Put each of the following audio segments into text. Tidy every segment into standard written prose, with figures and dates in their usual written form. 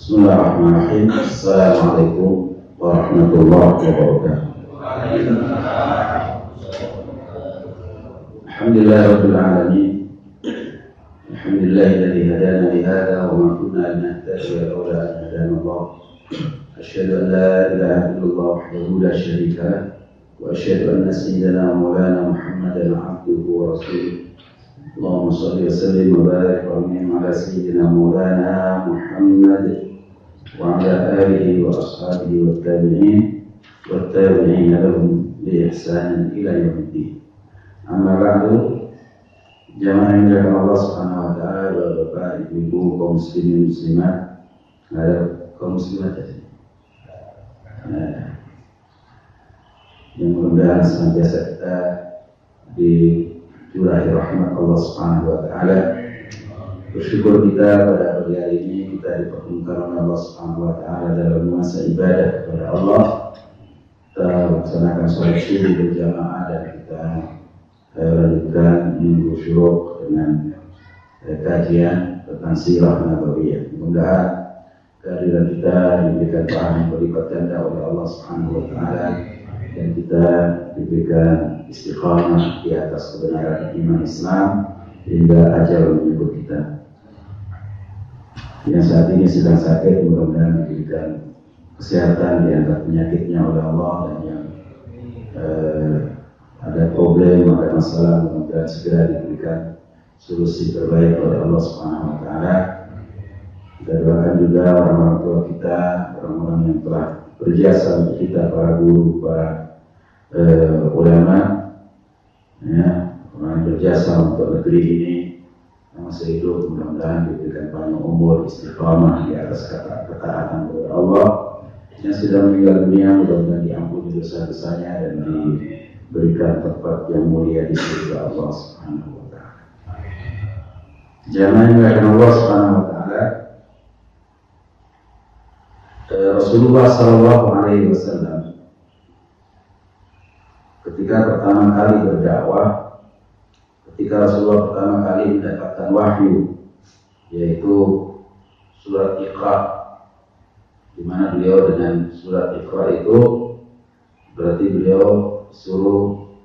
Bismillahirrahmanirrahim. Assalamualaikum warahmatullahi wabarakatuh. Alhamdulillahirabbil alamin. Alhamdulillahilladzi hadana li hadza wa ma kunna linahtadiya lawla an hadana Allah. Asyhadu an la ilaha illallah wahdahu la syarika lah wa asyhadu anna sayyidana wa maulana Muhammadan abduhu wa rasuluh. Allahumma shalli wa sallim wa barik wa an'im ala sayyidina maulana Muhammad wa ala alihi wa ashabihi wa tabi'in lahum bi ihsan ila yaumiddin. Amma ba'du. Jamaah yang dirahmati Allah Subhanahu wa taala, Bapak, Ibu, kaum muslimin muslimat, ada kaum muslimat ya. Yang mudah-mudahan senantiasa kita dicurahi rahmat Allah Subhanahu wa taala. Bersyukur kita pada pagi hari ini kita dipertemukan oleh Allah Subhanahu wa taala dalam masa ibadah kepada Allah. Kita melaksanakan sholat subuh berjamaah dan kita lanjutkan minggu syuruk dengan kajian tentang sirah nabawiyah. Mudah-mudahan kehadiran kita diberikan pahala yang berlipat ganda oleh Allah Subhanahu wa taala dan kita diberikan istiqamah di atas kebenaran iman Islam hingga ajal menyebut kita. Yang saat ini sedang sakit, mudah-mudahan diberikan kesehatan di antara penyakitnya oleh Allah, dan yang ada problem, ada masalah, mudah-mudahan segera diberikan solusi terbaik oleh Allah Subhanahu wa taala. Kita doakan juga orang-orang tua kita, orang-orang yang telah berjasa untuk kita, para guru, para ulama, ya, orang yang berjasa untuk negeri ini yang masih hidup, mudah-mudahan diberikan panjang umur, istiqamah di atas ketaatan kepada Allah. Yang sudah meninggal dunia, mudah-mudahan diampuni dosa-dosanya dan diberikan tempat yang mulia di surga Allah Subhanahu wa taala. Jamaah yang dirahmati Allah Subhanahu wa taala, Rasulullah sallallahu alaihi wasallam ketika pertama kali berdakwah, ketika Rasulullah pertama kali mendapatkan wahyu, yaitu surat Iqra, di mana beliau dengan surat Iqra itu berarti beliau suruh,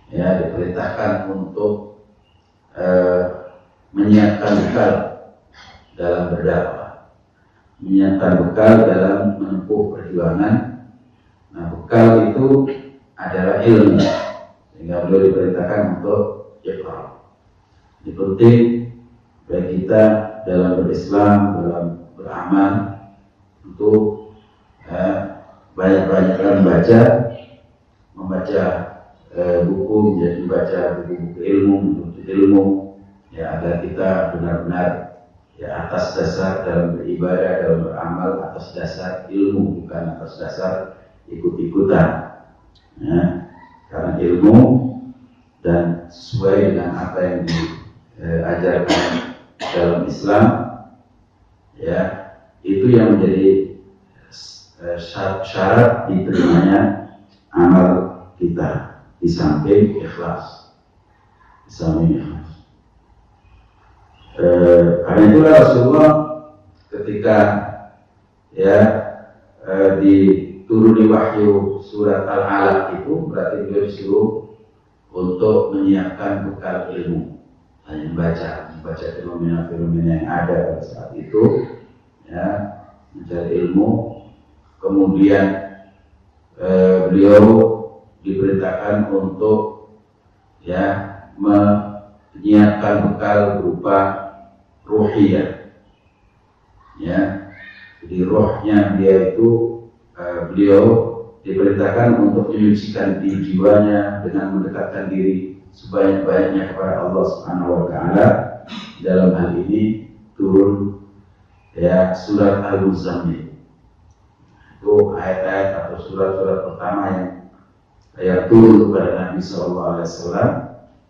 ya, diperintahkan untuk menyiapkan bekal dalam berdakwah, menyiapkan bekal dalam menempuh perjuangan. Nah, bekal itu adalah ilmu, sehingga beliau diperintahkan untuk Iqra. Ini penting bagi kita dalam berislam, dalam beramal, untuk banyak-banyakkan membaca buku, menjadi membaca buku-buku ilmu, menuntut ilmu, ya, agar kita benar-benar, ya, atas dasar dalam beribadah, dalam beramal atas dasar ilmu, bukan atas dasar ikut-ikutan, ya, karena ilmu dan sesuai dengan apa yang diajarkan dalam Islam, ya, itu yang menjadi syarat diterimanya amal kita, di samping ikhlas, karena itulah Rasulullah ketika, ya, dituruni wahyu surat Al-Alaq itu, berarti beliau disuruh untuk menyiapkan bekal ilmu, hanya membaca fenomena-fenomena yang ada pada saat itu, ya, mencari ilmu. Kemudian beliau diperintahkan untuk, ya, menyiapkan bekal berupa ruhiyah, ya. Jadi rohnya dia itu, beliau diperintahkan untuk menyucikan diri jiwanya dengan mendekatkan diri sebanyak-banyaknya kepada Allah Subhanahu wa taala. Dalam hal ini turun, ya, surat Al-Muzammil. Itu ayat-ayat atau surat-surat pertama yang turun kepada Nabi sallallahu alaihi wasallam.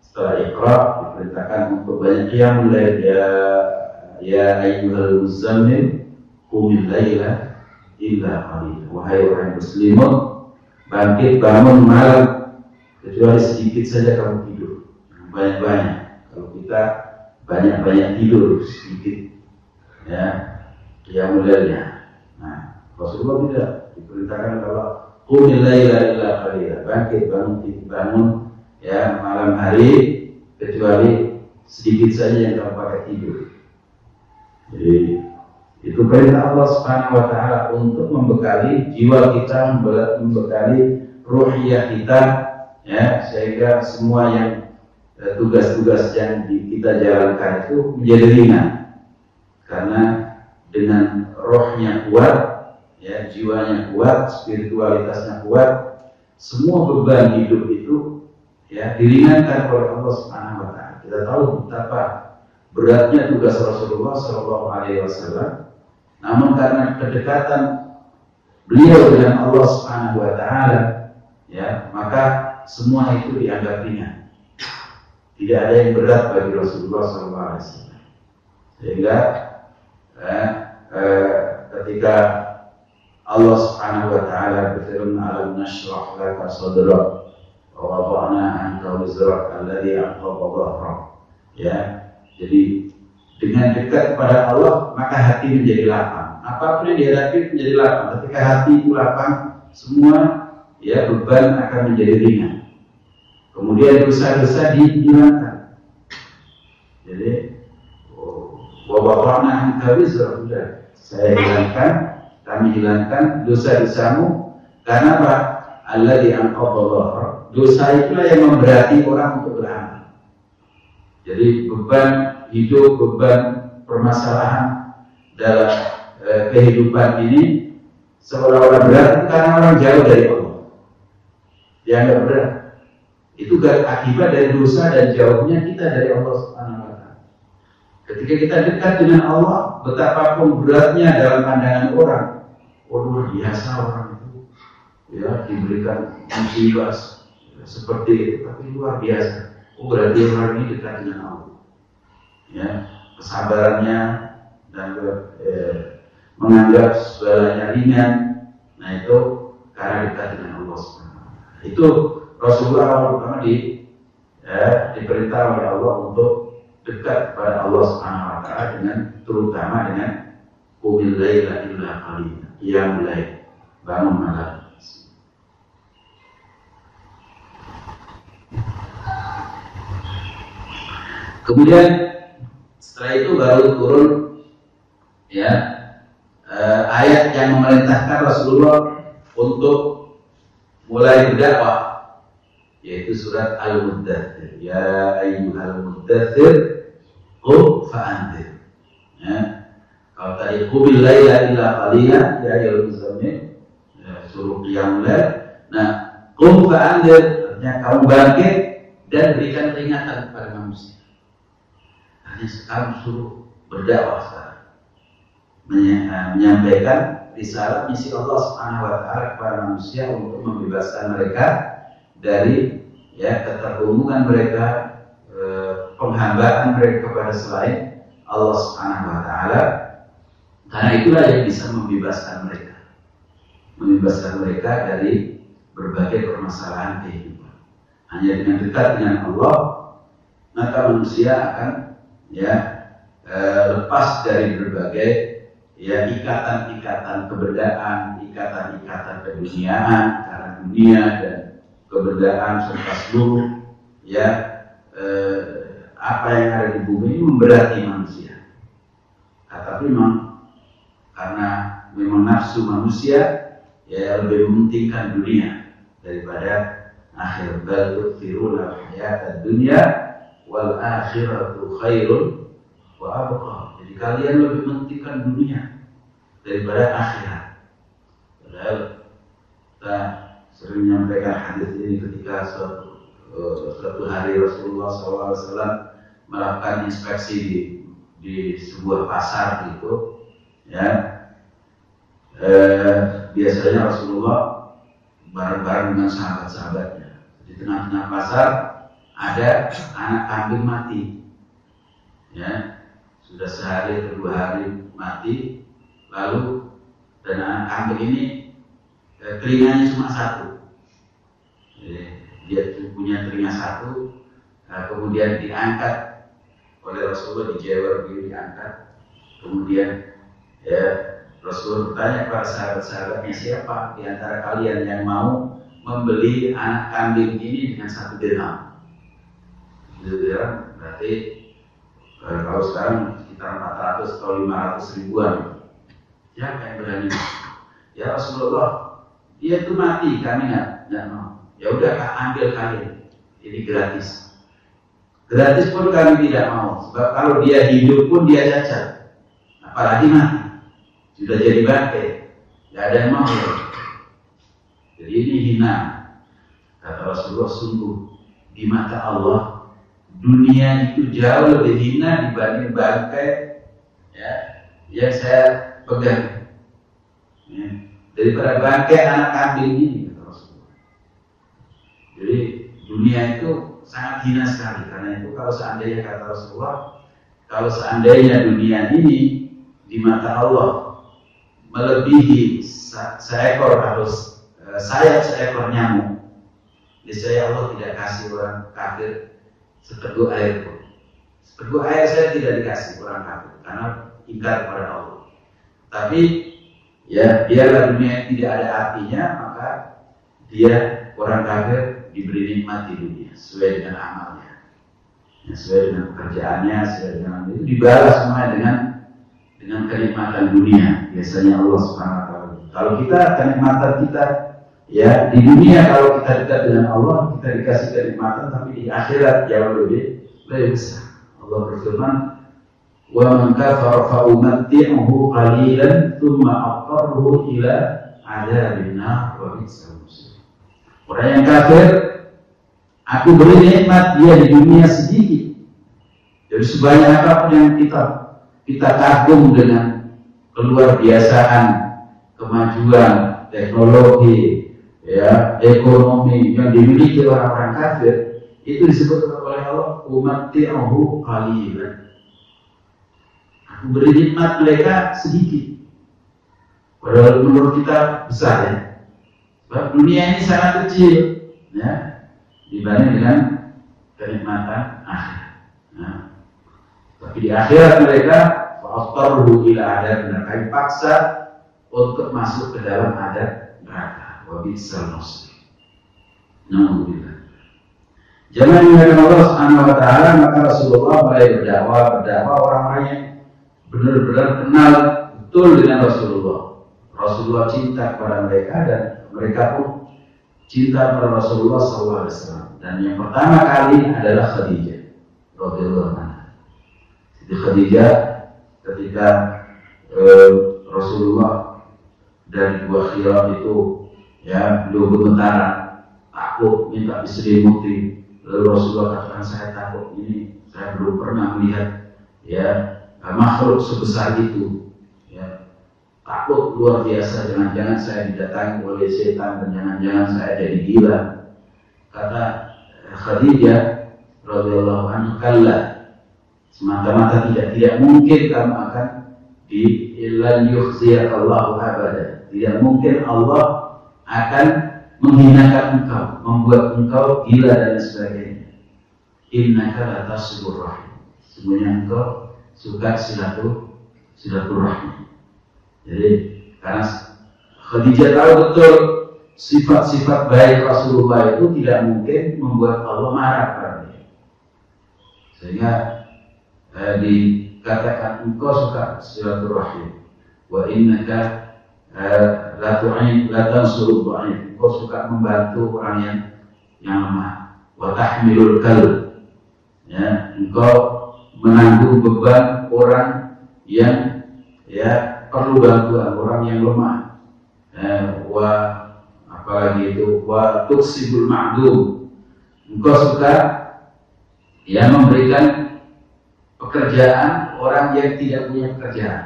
Setelah Iqra diperintahkan untuk banyak qiyamul lail, ya ayyuhal muzammil qumil laila illa qalila. Wahai orang muslimun, bangkit bangun malam kecuali sedikit saja kamu tidur. Banyak-banyak. Kalau kita banyak-banyak tidur sedikit, ya, qiyamul lailnya. Nah, Rasulullah tidak diperintahkan kalau qumil laila illa qalila, bangun ya malam hari kecuali sedikit saja yang kamu pakai tidur. Jadi itu perintah Allah Subhanahu wa taala untuk membekali jiwa kita, membekali ruhiyah kita ya, sehingga semua yang tugas-tugas yang kita jalankan itu menjadi ringan. Karena dengan rohnya kuat, ya, jiwanya kuat, spiritualitasnya kuat, semua beban hidup itu ya diringankan oleh Allah Subhanahu wa taala. Kita tahu betapa beratnya tugas Rasulullah Shallallahu alaihi wasallam. Namun karena kedekatan beliau dengan Allah Subhanahu wa taala, ya, maka semua itu dianggap ringan. Tidak ada yang berat bagi Rasulullah Shallallahu alaihi wasallam. Sehingga ketika Allah Subhanahu wa taala berfirman, "Alam nashrah laka sadrak wa wada'na anka wizrak alladhi anqadha dhahrak." Ya, jadi dengan dekat kepada Allah maka hati menjadi lapang. Apapun yang dihadapi menjadi lapang. Ketika hati itu lapang, semua ya beban akan menjadi ringan. Kemudian dosa-dosa dihilangkan. Jadi wa wada'na anka wizrak, saya hilangkan, kami hilangkan dosa-dosamu. Karena apa? Alladzi anqadha dhahrak. Dosa itulah yang memberati orang untuk beramal. Jadi beban hidup, beban permasalahan dalam kehidupan ini seolah-olah berat karena orang jauh dari Allah. Dianggap berat. Itu akibat dari dosa dan jauhnya kita dari Allah Subhanahu wa taala. Ketika kita dekat dengan Allah, betapapun beratnya dalam pandangan orang, luar biasa orang itu ya diberikan musibah seperti itu, tapi luar biasa. Berarti orang ini dekat dengan Allah. Ya, kesabarannya dan menganggap segalanya ringan. Nah, itu karena dekat dengan Allah Subhanahu. Itu Rasulullah pertama diperintah oleh Allah untuk dekat kepada Allah Subhanahu wa taala dengan terutama dengan qumil laila illa qalila, qiyamul lail, bangun malam. Kemudian setelah itu baru turun ya ayat yang memerintahkan Rasulullah untuk mulai berdakwah, yaitu surat Al-Muddathir. Ya ayyuhal muddathir qum fa'anzir. Ya. Kalau tadi qumil laila illa qalila, ya ayyuhal muzammil, ya, suruh qiyamul lail. Nah, qum fa'anzir artinya kamu bangkit dan berikan peringatan kepada manusia. Kamu suruh berdakwah sekarang, menyampaikan risalah misi Allah Subhanahu wa taala kepada manusia untuk membebaskan mereka dari ya keterhubungan mereka, penghambaan mereka kepada selain Allah Subhanahu wa taala. Karena itulah yang bisa membebaskan mereka dari berbagai permasalahan kehidupan. Hanya dengan dekat dengan Allah, maka manusia akan lepas dari berbagai ikatan-ikatan keberdaan, ikatan-ikatan keduniaan, karena dunia dan keberdaan serta seluruh apa yang ada di bumi ini memberati manusia. Tapi memang karena memang nafsu manusia lebih mementingkan dunia daripada akhir. Bal tu'thiruna hayatad dunya wal akhiratu khairun wa abqa. Jadi kalian lebih mementingkan dunia daripada akhirat. Padahal kita sering menyampaikan hadis ini ketika suatu hari Rasulullah SAW melakukan inspeksi di sebuah pasar gitu, ya. Biasanya Rasulullah bareng-bareng dengan sahabat-sahabatnya. Di tengah-tengah pasar ada anak kambing mati, ya, sudah sehari atau 2 hari mati. Lalu dan anak kambing ini telinganya cuma 1, dia punya telinga 1. Kemudian diangkat oleh Rasulullah, dijewer, diangkat, kemudian Ya, Rasul bertanya kepada sahabat-sahabatnya, siapa di antara kalian yang mau membeli anak kambing ini dengan 1 dirham? 1 dirham berarti kalau sekarang sekitar 400 atau 500 ribuan. Siapa yang berani? Ya Rasulullah, dia itu mati, kami nggak mau. Ya udah, ambil kalian, ini gratis. Gratis pun kami tidak mau, sebab kalau dia hidup pun dia cacat, apalagi mati. Sudah jadi bangkai, tidak ada yang mau. Jadi ini hina. Kata Rasulullah, sungguh di mata Allah dunia itu jauh lebih hina dibanding bangkai ya, yang saya pegang. Ya, daripada bangkai anak kambing ini, kata Rasulullah. Jadi dunia itu sangat hina sekali. Karena itu kalau seandainya, kata Rasulullah, kalau seandainya dunia ini di mata Allah melebihi seekor harus sayap seekor nyamuk, niscaya Allah tidak kasih orang kafir seteguk air pun. Seteguk air saya tidak dikasih orang kafir karena ingkar kepada Allah. Tapi ya biarlah dunia tidak ada artinya, maka dia orang kafir diberi nikmat di dunia sesuai dengan amalnya, ya, sesuai dengan pekerjaannya, sesuai dengan itu dibalas semua dengan kenikmatan dunia. Biasanya Allah Subhanahu wa taala. Kalau kita kenikmatan kita ya di dunia, kalau kita dekat dengan Allah, kita dikasih kenikmatan, tapi di akhirat jauh lebih besar. Allah berfirman, "Wa man kafara fa umatti'uhu qalilan tsumma aqarruhu ila 'adzabin nar wa bi'sal masir." Orang yang kafir, aku beri nikmat dia di dunia sedikit. Jadi sebanyak apapun yang kita kagum dengan keluar biasaan, kemajuan, teknologi, ya, ekonomi yang dimiliki orang-orang kafir, itu disebut oleh Allah umatti'uhu qalilan. Aku beri nikmat mereka sedikit. Padahal menurut kita besar ya. Sebab dunia ini sangat kecil ya, dibanding dengan kenikmatan akhirat. Nah, tapi di akhirat mereka fa'aftaruhu ila adab neraka, dipaksa untuk masuk ke dalam adab neraka. Wa bi'sal masir. Alhamdulillah. Jangan ingat Allah Subhanahu wa taala, maka Rasulullah mulai berdakwah orang-orang yang benar-benar kenal betul dengan Rasulullah. Rasulullah cinta kepada mereka dan mereka pun cinta kepada Rasulullah SAW. Dan yang pertama kali adalah Khadijah radhiyallahu anha. Jadi Khadijah ketika Rasulullah dari buah khilaf itu ya beliau bergetar, takut minta diselimuti. Lalu Rasulullah katakan, saya takut ini, saya belum pernah melihat ya makhluk sebesar itu. Takut luar biasa, jangan-jangan saya didatangi oleh setan dan jangan-jangan saya jadi gila. Kata Khadijah radhiyallahu anha, kalla, semata-mata tidak mungkin kamu akan di illan yukhziyakallahu abada. Tidak mungkin Allah akan menghinakan engkau, membuat engkau gila dan sebagainya. Innaka latasilur rahim. Sebenarnya engkau suka silaturahmi. Jadi karena Khadijah tahu betul sifat-sifat baik Rasulullah itu tidak mungkin membuat Allah marah padanya. Sehingga dikatakan engkau suka silaturahim. Wa innaka la tansurud dha'if. Engkau suka membantu orang yang lemah. Wa tahmilul kalb. Ya, engkau menanggung beban orang yang ya perlu bantuan, orang yang lemah. Apalagi itu wa tuksibul ma'dum. Engkau suka ya memberikan pekerjaan orang yang tidak punya pekerjaan.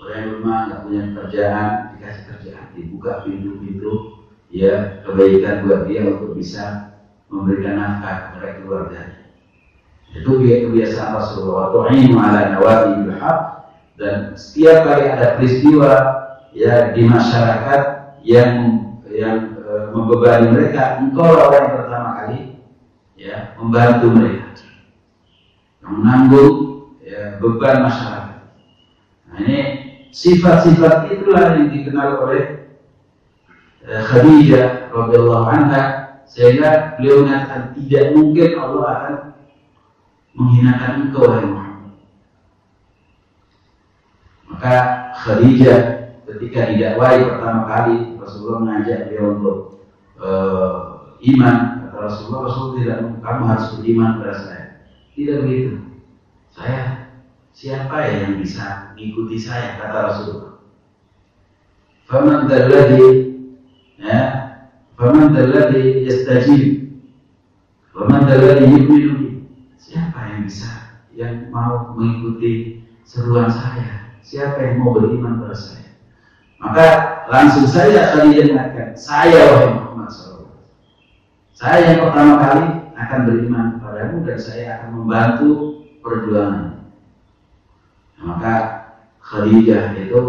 Orang yang lemah tidak punya pekerjaan, dikasih kerjaan, dibuka pintu-pintu ya kebaikan buat dia untuk bisa memberikan nafkah kepada keluarganya. Itu kebiasaan Rasulullah. Tu'inu ala nawabil haq. Dan setiap kali ada peristiwa ya di masyarakat yang membebani mereka, engkau orang yang pertama kali ya membantu mereka, yang menanggung ya, beban masyarakat. Nah ini sifat-sifat itulah yang dikenal oleh Khadijah radhiyallahu anha, sehingga beliau mengatakan tidak mungkin Allah akan menghinakan engkau wahai Muhammad. Maka Khadijah ketika didakwai pertama kali Rasulullah mengajak beliau untuk iman, kata Rasulullah tidak, kamu harus beriman kepada saya. Tidak begitu. Siapa yang bisa mengikuti saya, kata Rasulullah. Faman dalladhi yastajib, faman dalladhi yu'minu bi. Siapa yang bisa, yang mau mengikuti seruan saya? Siapa yang mau beriman kepada saya? Maka langsung saja Khadijah mengatakan, saya wahai Muhammad SAW, saya yang pertama kali akan beriman kepadamu dan saya akan membantu perjuangan. Maka Khadijah itu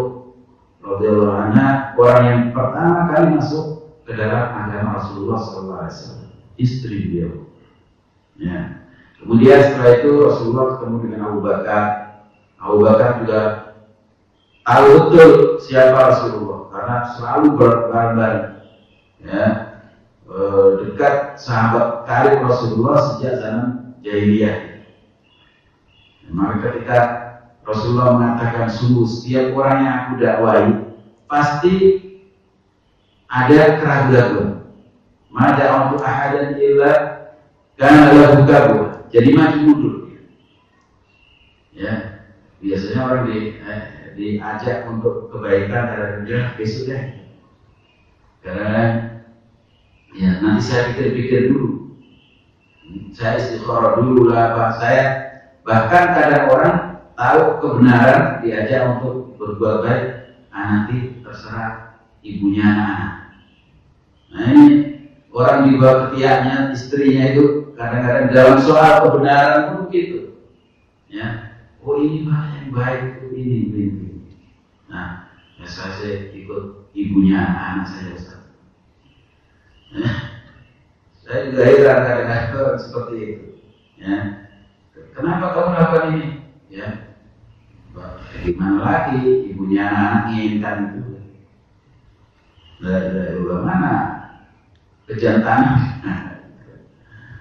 radhiyallahu anha orang yang pertama kali masuk ke dalam agama Rasulullah SAW, istri beliau. Ya. Kemudian setelah itu Rasulullah ketemu dengan Abu Bakar. Abu Bakar juga tahu betul siapa Rasulullah karena selalu bareng-bareng, ya, dekat sahabat karib Rasulullah sejak zaman jahiliyah. Maka ketika Rasulullah mengatakan, sungguh setiap orang yang aku dakwai pasti ada keraguan. Mada untuk ahadan illa karena lahu kabur. Jadi maju mundur. Ya, biasanya orang diajak untuk kebaikan dan besok deh. Karena ya nanti saya pikir-pikir dulu. Saya istikharah dulu lah, Pak. Saya bahkan kadang orang tahu kebenaran diajak untuk berbuat baik, nanti terserah ibunya anak. Nah ini orang di bawah ketiaknya istrinya itu kadang-kadang dalam soal kebenaran pun begitu. Ya, oh ini mah yang baik itu ini. Nah, ya saya ikut ibunya anak saya Ustaz. Saya juga heran kadang-kadang seperti itu. Ya, kenapa kamu lakukan ini? Ya, gimana lagi ibunya anak inginkan itu. Dari mana kejantanan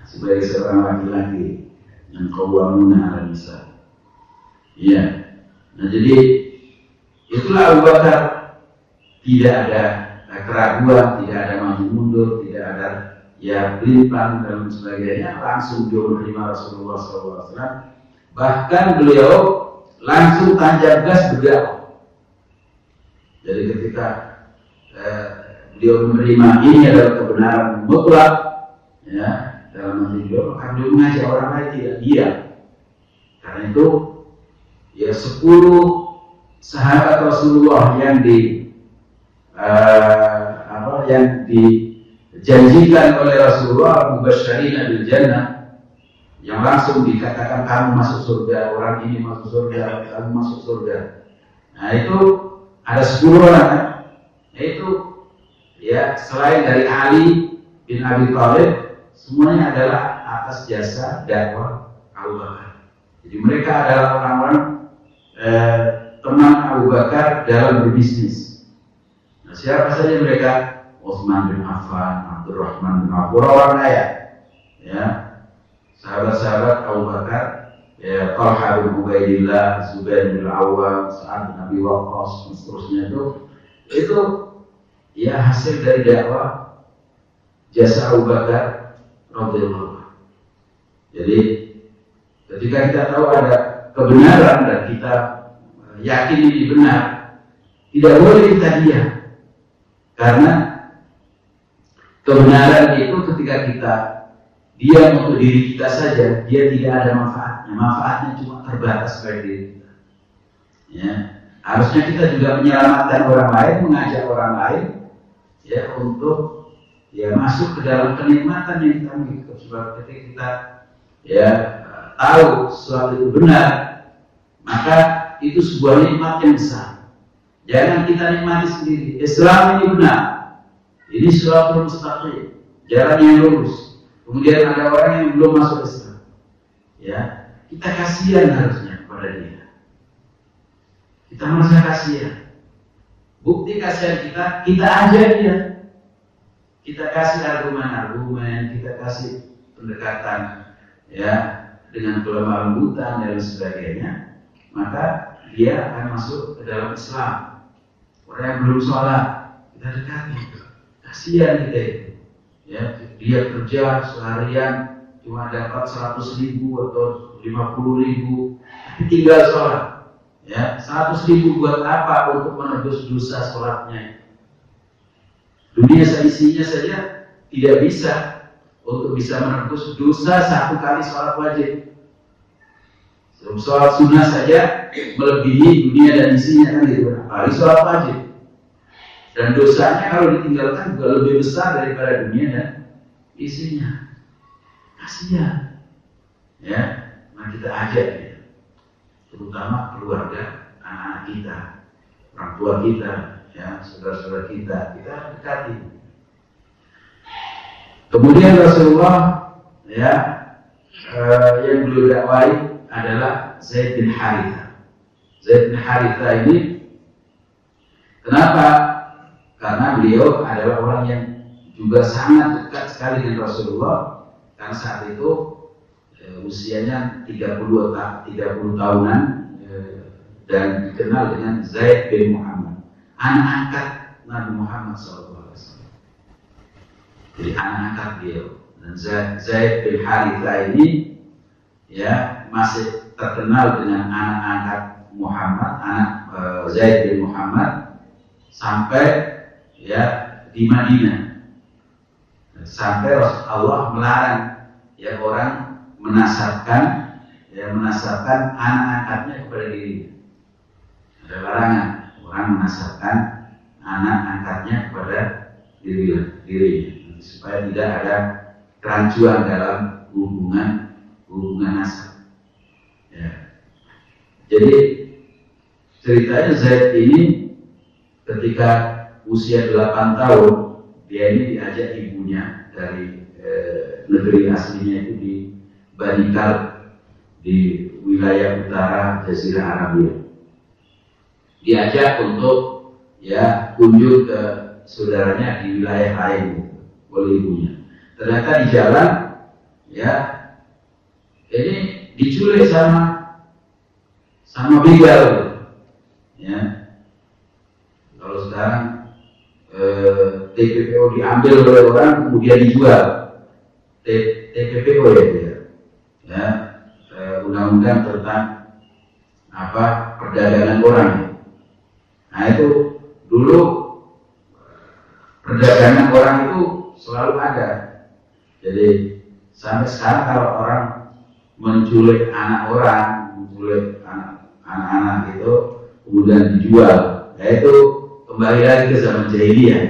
sebagai seorang laki-laki yang qawwamuna 'ala nisa. Iya. Nah jadi itulah Abu Bakar, tidak ada keraguan, tidak ada maju mundur, tidak ada ya pelin-pelan dan sebagainya, langsung dia menerima Rasulullah SAW. Bahkan beliau langsung tancap gas berdakwah. Jadi ketika beliau menerima ini adalah kebenaran mutlak, ya, dalam hati beliau, maka beliau mengajak orang lain tidak diam. Karena itu, ya 10 sahabat Rasulullah yang dijanjikan oleh Rasulullah mubasysyirina bil jannah, yang langsung dikatakan kamu masuk surga, orang ini masuk surga, kamu masuk surga. Nah itu ada 10 orang, yaitu ya selain dari Ali bin Abi Thalib, semuanya adalah atas jasa dakwah Abu Bakar. Jadi mereka adalah orang-orang teman Abu Bakar dalam berbisnis. Nah, siapa saja mereka? Utsman bin Affan, Abdurrahman bin Auf, orang kaya, ya, sahabat-sahabat Abu Bakar, ya, Talha bin Ubaidillah, Zubair bin Awwam, Sa'ad bin Abi Waqqas, dan seterusnya itu ya hasil dari dakwah jasa Abu Bakar radhiyallahu anhu. Jadi ketika kita tahu ada kebenaran dan kita yakin ini benar, tidak boleh kita diam, karena kebenaran itu ketika kita diam untuk diri kita saja, dia tidak ada manfaatnya. Manfaatnya cuma terbatas pada diri kita. Ya, harusnya kita juga menyelamatkan orang lain, mengajak orang lain, ya, untuk ya masuk ke dalam kenikmatan yang kita miliki. Sebab ketika kita ya tahu sesuatu itu benar, maka itu sebuah nikmat yang besar. Jangan kita nikmati sendiri. Islam ini benar, ini siratal mustaqim, jalan yang lurus. Kemudian ada orang yang belum masuk Islam, ya, kita kasihan harusnya kepada dia. Kita merasa kasihan. Bukti kasihan kita ajak dia. Kita kasih argumen-argumen, kita kasih pendekatan ya dengan kelemah lembutan dan sebagainya, maka dia akan masuk ke dalam Islam. Orang yang belum sholat kita dekati, kasihan kita itu. Ya, dia kerja seharian cuma dapat 100.000 atau 50.000, tapi tinggal sholat. Ya, 100.000 buat apa? Untuk menebus dosa sholatnya. Dunia seisinya saja tidak bisa untuk bisa menebus dosa satu kali sholat wajib. Sholat sunnah saja melebihi dunia dan isinya kan gitu. Apalagi sholat wajib. Dan dosanya kalau ditinggalkan juga lebih besar daripada dunia dan isinya. Kasihan. Ya, mari kita ajak ya. Terutama keluarga, anak-anak kita, orang tua kita, ya, saudara-saudara kita dekati. Kemudian Rasulullah ya yang beliau dakwai adalah Zaid bin Haritha. Zaid bin Haritha ini kenapa? Karena beliau adalah orang yang juga sangat dekat sekali dengan Rasulullah. Karena saat itu usianya 30 tahunan dan dikenal dengan Zaid bin Muhammad, anak angkat Nabi Muhammad SAW. Jadi anak angkat beliau. Dan Zaid bin Haritha ini ya masih terkenal dengan anak angkat Muhammad, anak Zaid bin Muhammad sampai ya di Madinah. Sampai Allah melarang ya orang menasabkan anak angkatnya kepada dirinya. Ada larangan orang menasabkan anak angkatnya kepada dirinya supaya tidak ada kerancuan dalam hubungan nasab. Ya. Jadi ceritanya Zaid ini ketika usia 8 tahun dia ini diajak ibunya dari negeri aslinya itu di Bani Kalb di wilayah utara Jazirah Arabia. Diajak untuk ya kunjung ke saudaranya di wilayah lain oleh ibunya. Ternyata di jalan ya ini diculik sama begal ya. Kalau sekarang TPPO diambil oleh orang kemudian dijual. TPPO ya, undang-undang tentang perdagangan orang. Nah itu dulu perdagangan orang itu selalu ada. Jadi sampai sekarang kalau orang menculik anak orang, menculik anak-anak itu kemudian dijual, yaitu kembali lagi ke zaman jahiliyah.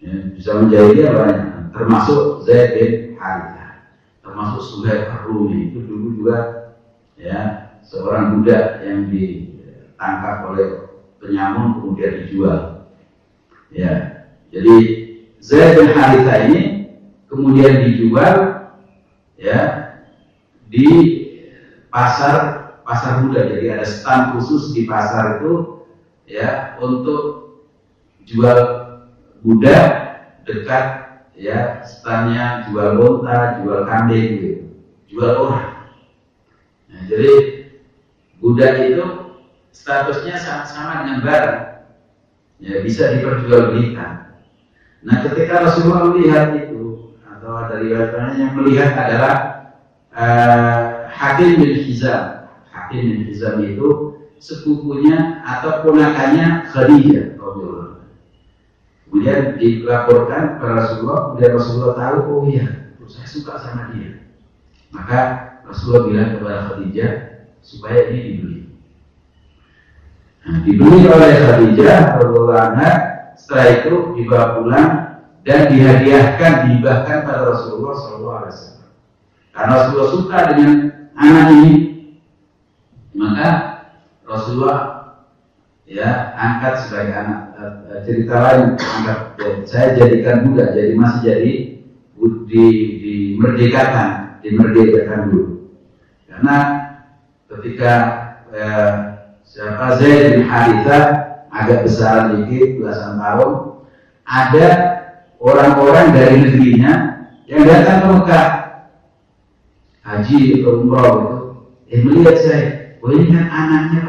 Ya, zaman jahiliyah banyak, termasuk Zaid bin Haritha, termasuk Suhaib Ar-Rumi itu dulu juga ya seorang budak yang ditangkap oleh penyamun kemudian dijual. Ya, jadi Zaid bin Haritha ini kemudian dijual ya di pasar budak. Jadi ada stand khusus di pasar itu ya untuk jual budak dekat ya standnya jual unta, jual kambing gitu, jual orang. Nah, jadi budak itu statusnya sama dengan barang, ya bisa diperjualbelikan. Nah, ketika Rasulullah melihat itu, atau ada riwayatnya yang melihat adalah Hakim bin Hizam. Hakim bin Hizam itu sepupunya atau ponakannya Khadijah. Kemudian dilaporkan kepada Rasulullah, kemudian Rasulullah tahu, oh iya, saya suka sama dia. Maka Rasulullah bilang kepada Khadijah supaya ini dibeli. Nah, dibeli oleh Khadijah radhiyallahu anha. Setelah itu dibawa pulang dan dihibahkan pada Rasulullah SAW. Karena Rasulullah suka dengan anak ini, maka Rasulullah ya angkat sebagai anak. Cerita lain angkat, saya jadikan budak, jadi masih jadi dimerdekakan dulu. Karena ketika siapa Zaid bin Harithah, agak besar dikit, belasan tahun. Ada orang-orang dari negerinya yang datang ke Mekah haji atau umroh gitu, melihat saya, oh ini kan anaknya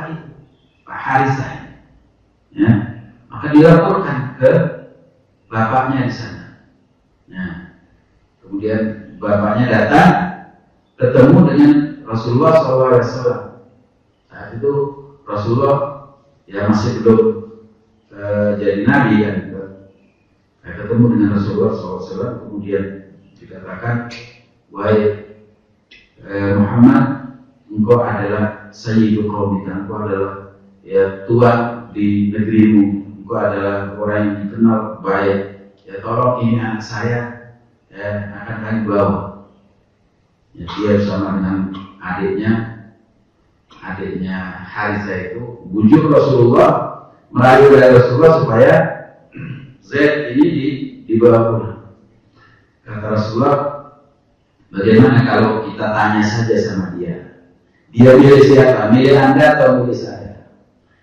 Pak Harithah, ya, maka dilaporkan ke bapaknya di sana. Nah, kemudian bapaknya datang, ketemu dengan Rasulullah SAW. Saat itu Rasulullah ya masih belum jadi nabi kan. Ketemu dengan Rasulullah SAW, kemudian dikatakan, wahai Muhammad, engkau adalah Sayyidul Qaumika, engkau adalah ya tuan di negerimu, engkau adalah orang yang dikenal baik. Ya tolong ini anak saya, ya, akan kami bawa. Ya, dia bersama dengan adiknya Harithah itu bujuk Rasulullah, merayu dari Rasulullah supaya Zaid ini dibawa pulang. Kata Rasulullah, bagaimana kalau kita tanya saja sama dia? Dia milih siapa? Milih Anda atau milih saya?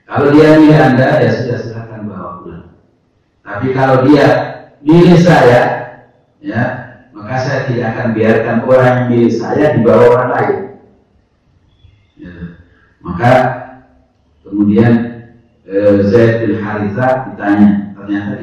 Kalau dia milih Anda, ya sudah, silakan bawa pulang. Tapi kalau dia milih saya, ya, maka saya tidak akan biarkan orang yang milih saya dibawa orang lain. Ya. Maka kemudian Zaid bin Harithah ditanya, ternyata dia